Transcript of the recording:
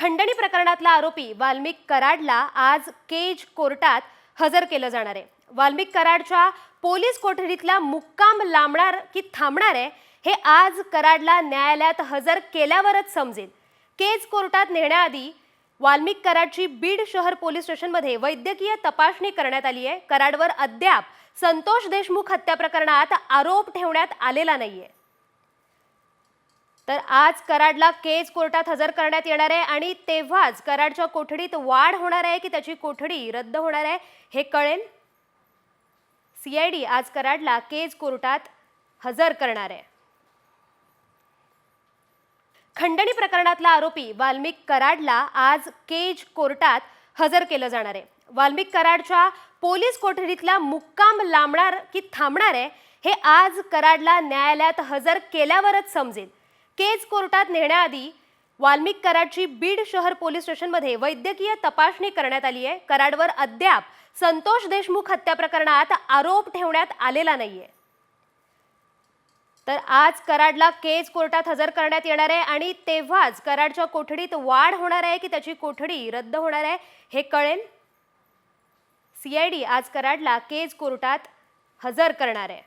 खंडणी प्रकरणातला आरोपी वाल्मिक कराडला आज केज कोर्टात हजर केलं जाणार आहे। वाल्मिक कराडच्या पोलीस कोठडीतला मुक्काम लांबणार की थांबणार आहे हे आज कराडला न्यायालयात हजर केल्यावरच समजेल। केज कोर्टात नेण्याआधी वाल्मिक कराडची बीड शहर पोलीस स्टेशनमध्ये वैद्यकीय तपासणी करण्यात आली आहे। कराडवर अद्याप संतोष देशमुख हत्या प्रकरणात आरोप ठेवण्यात आलेला नाहीये। तर आज कराडला केज कोर्टात हजर करण्यात येणार आहे आणि तेव्हाच कराडच्या कोठडीत वाढ होणार आहे की त्याची कोठडी रद्द होणार आहे हे कळेल। सीआयडी आज कराडला केज कोर्टात हजर करणार आहे। खंडणी प्रकरणातला आरोपी वाल्मिक कराडला आज केज कोर्टात हजर केलं जाणार आहे। वाल्मिक कराडच्या पोलीस कोठडीतला मुक्काम लांबणार की थांबणार आहे हे आज कराडला न्यायालयात हजर केल्यावरच समजेल। केज कोर्टात नेण्याआधी वाल्मिक कराडची बीड शहर पोलीस स्टेशनमध्ये वैद्यकीय तपासणी करण्यात आली आहे। कराडवर अद्याप संतोष देशमुख हत्या प्रकरणात आरोप ठेवण्यात आलेला नाहीये। तर आज कराडला केज कोर्टात हजर करण्यात येणार आहे आणि तेव्हाच कराडच्या कोठडीत वाढ होणार आहे की त्याची कोठडी रद्द होणार आहे हे कळेल। सीआयडी आज कराडला केज कोर्टात हजर करणार आहे।